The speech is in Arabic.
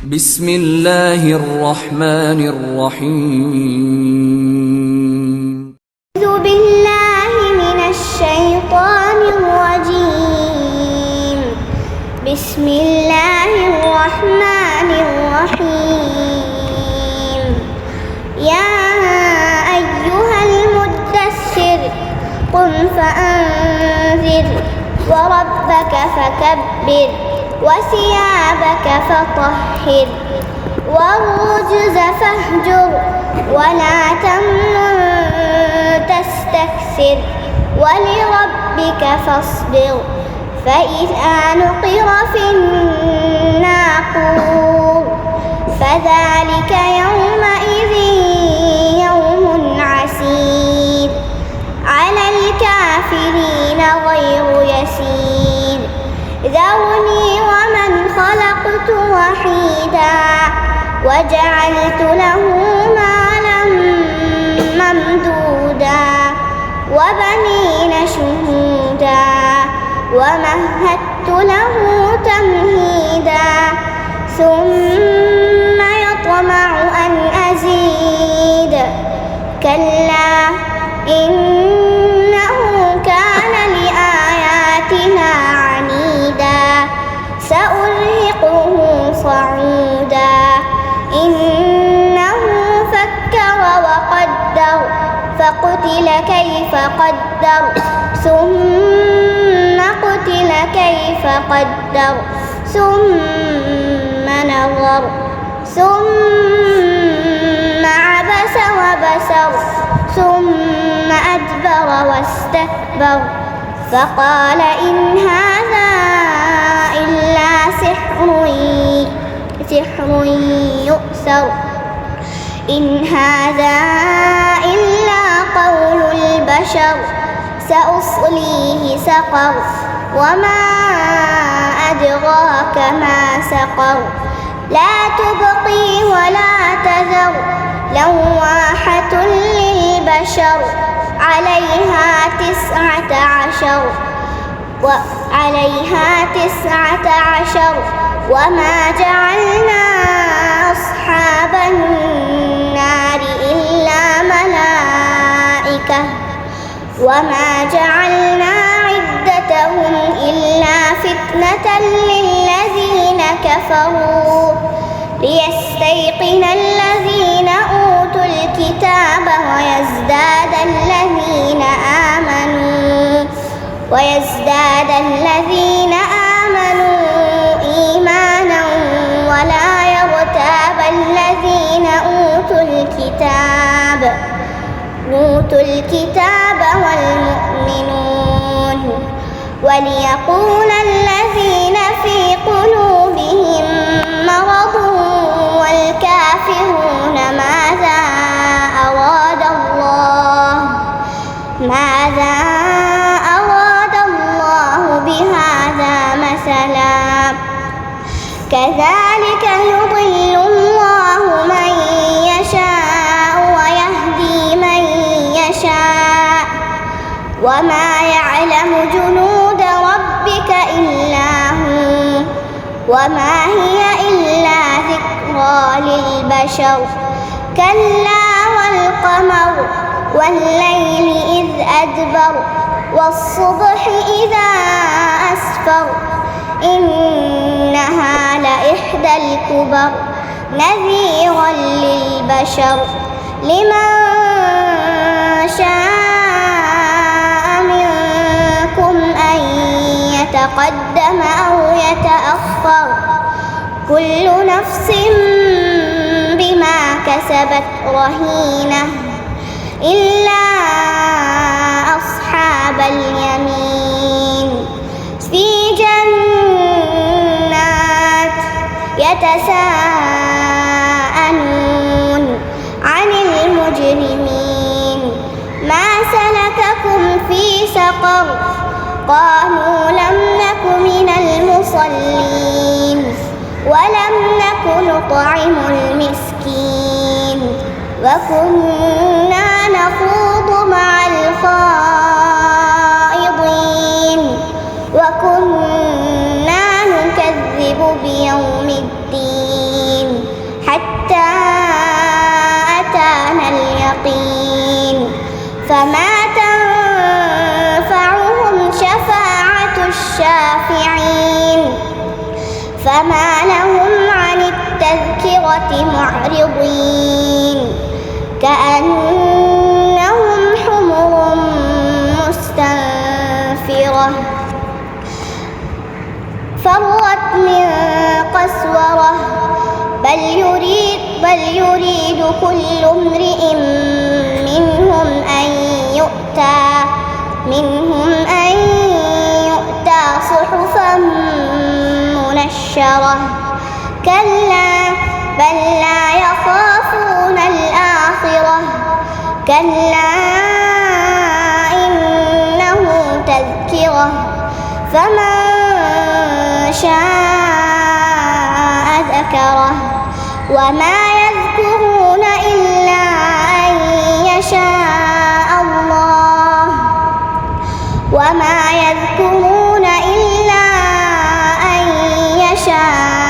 بسم الله الرحمن الرحيم. أعوذ بالله من الشيطان الرجيم. بسم الله الرحمن الرحيم. يا أيها المدثر قم فأنذر وربك فكبر وثيابك فطهر والرجز فاهجر ولا تمنن تستكثر ولربك فاصبر فإذا نقر في الناقور فذلك يومئذ يوم عسير على الكافرين غير يسير. ذرني ومن خلقت وحيدا وجعلت له مالا ممدودا وبنين شهودا ومهدت له تمهيدا ثم يطمع أن أزيد كلا إنه كان لآياتنا عنيدا سأرهقه صعودا إنه فكر وقدر فقتل كيف قدر ثم قتل كيف قدر ثم نظر ثم عبس وبسر ثم أدبر واستكبر فقال إن هذا إلا سحر يؤثر إن هذا إلا قول البشر سأصليه سقر وما أدراك ما سقر لا تبقي ولا تذر لواحة للبشر عليها 19 وما جعلنا أصحاب النار إلا ملائكة وما جعلنا عدتهم إلا فتنة للذين كفروا ليستيقن الذين أوتوا الكتاب ويزداد الذين آمنوا إيمانا ولا يرتاب الذين أوتوا الكتاب والمؤمنون وليقول الذين في قلوبهم مرض والكافرون ماذا أراد الله بهذا مثلا كذلك يضل الله من يشاء ويهدي من يشاء وما يعلم جنود ربك إلا هو وما هي إلا ذكرى للبشر كلا والقمر والليل إذ أدبر والصبح إذا أسفر إنها لإحدى الكبر نذيرا للبشر لمن شاء منكم أن يتقدم أو يتأخر كل نفس بما كسبت رهينة إلا أصحاب اليمين في جنات يتساءلون عن المجرمين ما سلككم في سقر قالوا لم نك من المصلين ولم نك نطعم المسكين وكنا نخوض مع الخائضين وكنا نكذب بيوم الدين المتقين فما تنفعهم شفاعة الشافعين فما لهم عن التذكرة معرضين كأنهم حمر مستنفرة فرت من قسورة بل يريد كل امرئ منهم أن يؤتى صحفا منشرة كلا بل لا يخافون الآخرة كلا إنه تذكرة فمن شاء ذكره وما يذكرون إلا أن يشاء الله وما يذكرون إلا أن يشاء